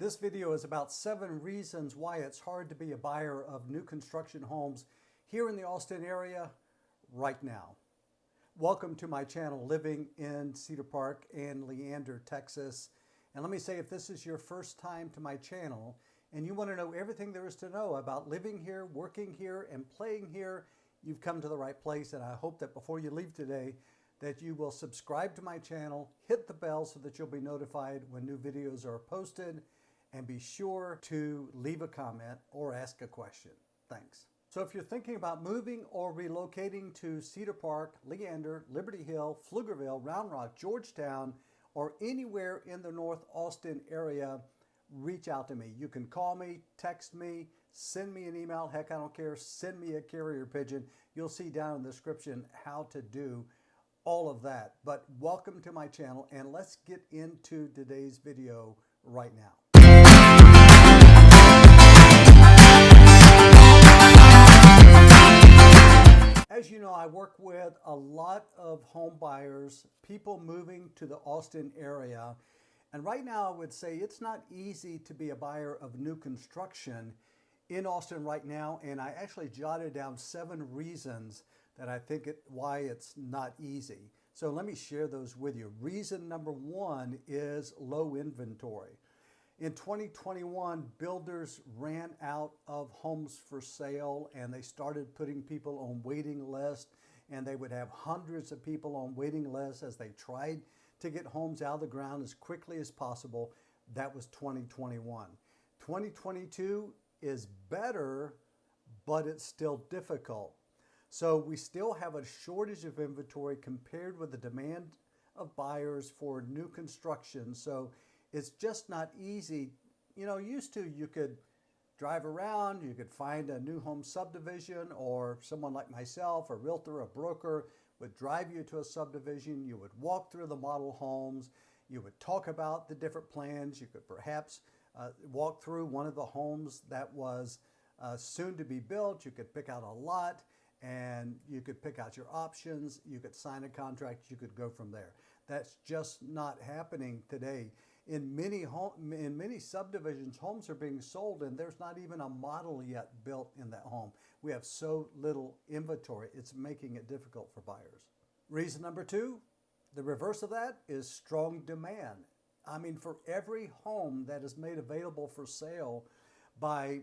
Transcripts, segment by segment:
This video is about 7 reasons why it's hard to be a buyer of new construction homes here in the Austin area right now. Welcome to my channel, living in Cedar Park and Leander, Texas. And let me say, if this is your first time to my channel and you want to know everything there is to know about living here, working here, and playing here, you've come to the right place. And I hope that before you leave today, that you will subscribe to my channel, hit the bell so that you'll be notified when new videos are posted, and be sure to leave a comment or ask a question. Thanks. So if you're thinking about moving or relocating to Cedar Park, Leander, Liberty Hill, Pflugerville, Round Rock, Georgetown, or anywhere in the North Austin area, reach out to me. You can call me, text me, send me an email. Heck, I don't care. Send me a carrier pigeon. You'll see down in the description how to do all of that. But welcome to my channel, and let's get into today's video right now. As you know, I work with a lot of home buyers, people moving to the Austin area. And right now I would say it's not easy to be a buyer of new construction in Austin right now. And I actually jotted down 7 reasons that I think why it's not easy. So let me share those with you. Reason number 1 is low inventory. In 2021, builders ran out of homes for sale and they started putting people on waiting lists, and they would have hundreds of people on waiting lists as they tried to get homes out of the ground as quickly as possible. That was 2021. 2022 is better, but it's still difficult. So we still have a shortage of inventory compared with the demand of buyers for new construction. So it's just not easy. You know, used to you could drive around, you could find a new home subdivision, or someone like myself, a realtor, a broker, would drive you to a subdivision. You would walk through the model homes. You would talk about the different plans. You could perhaps walk through one of the homes that was soon to be built. You could pick out a lot and you could pick out your options. You could sign a contract. You could go from there. That's just not happening today. In many subdivisions, homes are being sold and there's not even a model yet built in that home. We have so little inventory, it's making it difficult for buyers. Reason number 2, the reverse of that, is strong demand. I mean, for every home that is made available for sale by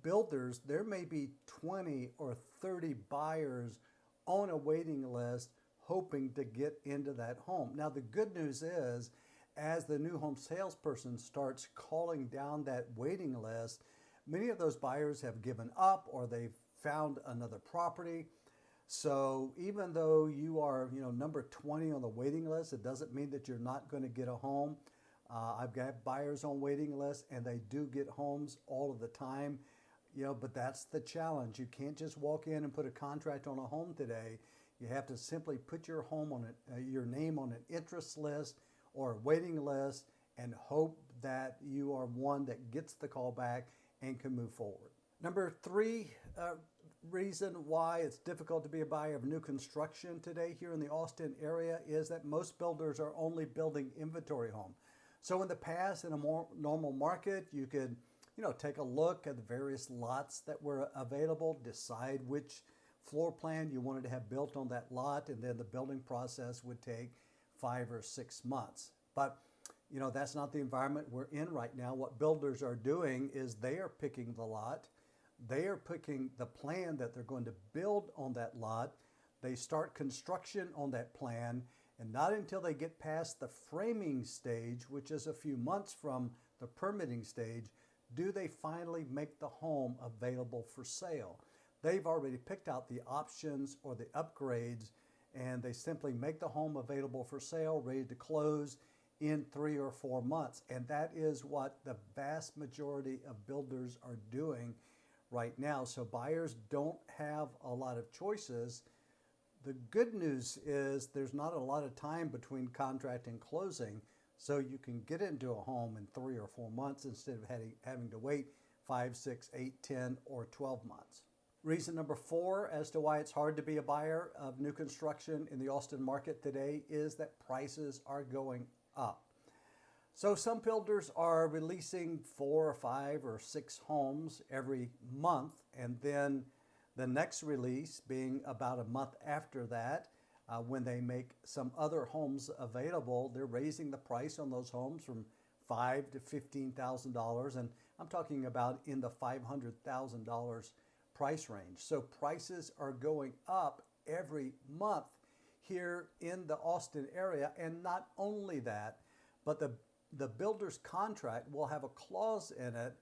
builders, there may be 20 or 30 buyers on a waiting list hoping to get into that home. Now, the good news is, as the new home salesperson starts calling down that waiting list, many of those buyers have given up or they've found another property. So even though you are, number 20 on the waiting list, it doesn't mean that you're not going to get a home. I've got buyers on waiting lists and they do get homes all of the time, but that's the challenge. You can't just walk in and put a contract on a home today. You have to simply put your home on your name on an interest list or a waiting list and hope that you are one that gets the call back and can move forward. Number 3 reason why it's difficult to be a buyer of new construction today here in the Austin area is that most builders are only building inventory homes. So in the past, in a more normal market, you could take a look at the various lots that were available, decide which floor plan you wanted to have built on that lot, and then the building process would take 5 or 6 months. But that's not the environment we're in right now. What builders are doing is they are picking the lot. They are picking the plan that they're going to build on that lot. They start construction on that plan, and not until they get past the framing stage, which is a few months from the permitting stage, do they finally make the home available for sale. They've already picked out the options or the upgrades, and they simply make the home available for sale, ready to close in 3 or 4 months. And that is what the vast majority of builders are doing right now. So buyers don't have a lot of choices. The good news is there's not a lot of time between contract and closing, so you can get into a home in 3 or 4 months instead of having to wait 5, 6, 8, 10, or 12 months. Reason number 4 as to why it's hard to be a buyer of new construction in the Austin market today is that prices are going up. So some builders are releasing 4 or 5 or 6 homes every month, and then the next release being about a month after that. When they make some other homes available, they're raising the price on those homes from $5,000 to $15,000, and I'm talking about in the $500,000 price range. So prices are going up every month here in the Austin area, and not only that, but the builder's contract will have a clause in it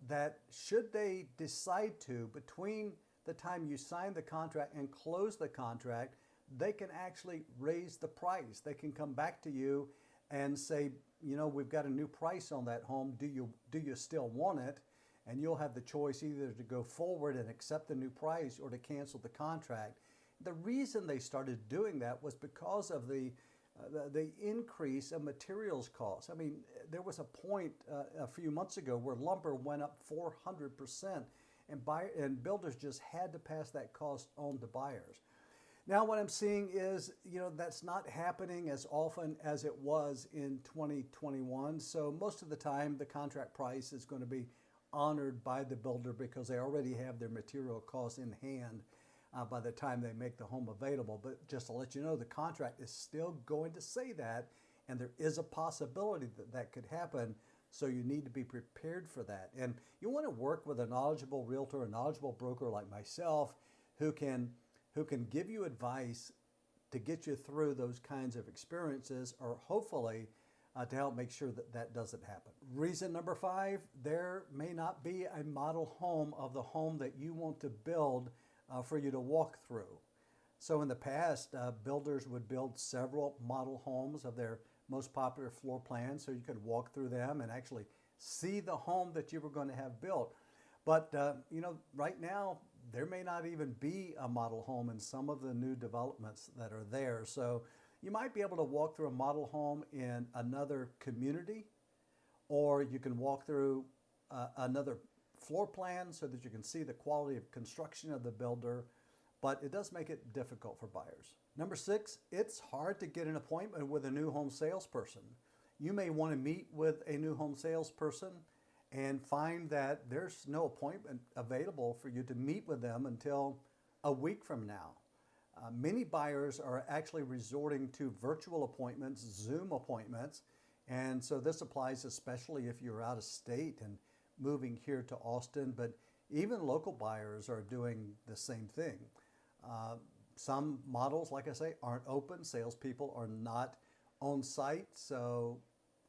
that should they decide to, between the time you sign the contract and close the contract, they can actually raise the price. They can come back to you and say, we've got a new price on that home. Do you still want it? And you'll have the choice either to go forward and accept the new price or to cancel the contract. The reason they started doing that was because of the increase of materials costs. I mean, there was a point a few months ago where lumber went up 400%, and builders just had to pass that cost on to buyers. Now what I'm seeing is, that's not happening as often as it was in 2021. So most of the time, the contract price is going to be honored by the builder because they already have their material costs in hand by the time they make the home available. But just to let you know, the contract is still going to say that, and there is a possibility that that could happen. So you need to be prepared for that. And you want to work with a knowledgeable realtor, a knowledgeable broker like myself, who can give you advice to get you through those kinds of experiences, or hopefully to help make sure that that doesn't happen. Reason number 5, there may not be a model home of the home that you want to build for you to walk through. So in the past, builders would build several model homes of their most popular floor plans so you could walk through them and actually see the home that you were going to have built. But right now, there may not even be a model home in some of the new developments that are there. So you might be able to walk through a model home in another community, or you can walk through another floor plan so that you can see the quality of construction of the builder, but it does make it difficult for buyers. Number 6, it's hard to get an appointment with a new home salesperson. You may want to meet with a new home salesperson and find that there's no appointment available for you to meet with them until a week from now. Many buyers are actually resorting to virtual appointments, Zoom appointments, and so this applies especially if you're out of state and moving here to Austin, but even local buyers are doing the same thing. Some models, like I say, aren't open. Salespeople are not on site, so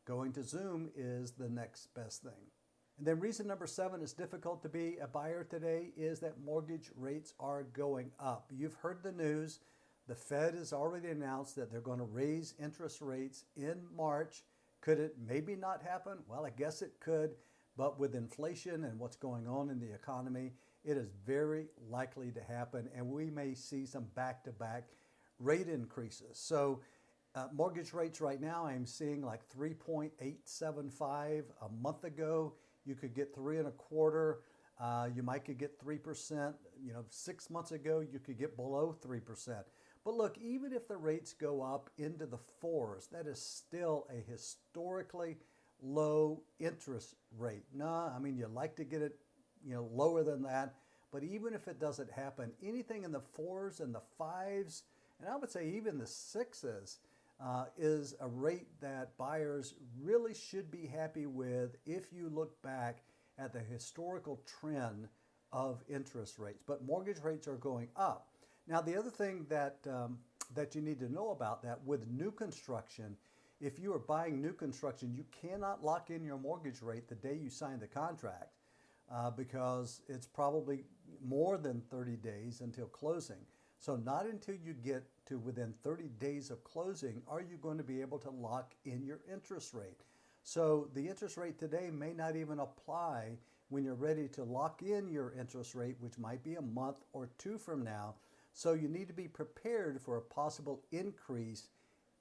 going to Zoom is the next best thing. And then reason number 7 is difficult to be a buyer today is that mortgage rates are going up. You've heard the news. The Fed has already announced that they're going to raise interest rates in March. Could it maybe not happen? Well, I guess it could, but with inflation and what's going on in the economy, it is very likely to happen, and we may see some back-to-back rate increases. So mortgage rates right now, I'm seeing like 3.875 a month ago. You could get 3.25. You might could get 3%. 6 months ago, you could get below 3%. But look, even if the rates go up into the 4s, that is still a historically low interest rate. No, I mean, you'd like to get it, lower than that. But even if it doesn't happen, anything in the 4s and the 5s, and I would say even the 6s, is a rate that buyers really should be happy with if you look back at the historical trend of interest rates. But mortgage rates are going up. Now, the other thing that you need to know about that with new construction, if you are buying new construction, you cannot lock in your mortgage rate the day you sign the contract because it's probably more than 30 days until closing. So not until you get to within 30 days of closing are you going to be able to lock in your interest rate. So the interest rate today may not even apply when you're ready to lock in your interest rate, which might be a month or 2 from now. So you need to be prepared for a possible increase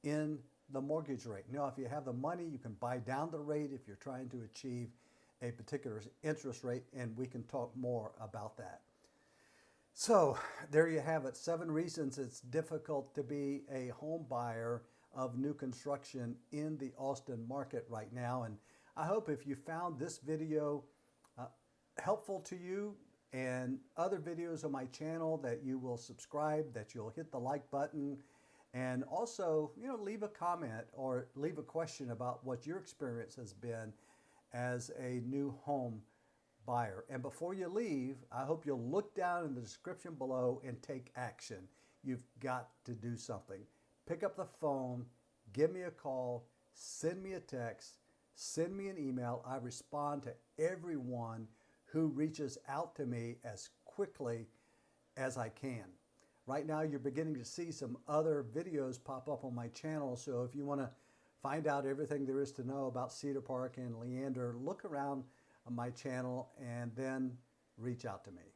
in the mortgage rate. Now, if you have the money, you can buy down the rate if you're trying to achieve a particular interest rate, and we can talk more about that. So there you have it, 7 reasons it's difficult to be a home buyer of new construction in the Austin market right now. And I hope if you found this video helpful to you and other videos on my channel that you will subscribe, that you'll hit the like button, and also, leave a comment or leave a question about what your experience has been as a new home buyer. And before you leave, I hope you'll look down in the description below and take action. You've got to do something. Pick up the phone, give me a call, send me a text, send me an email. I respond to everyone who reaches out to me as quickly as I can. Right now, you're beginning to see some other videos pop up on my channel. So if you want to find out everything there is to know about Cedar Park and Leander, look around on my channel and then reach out to me.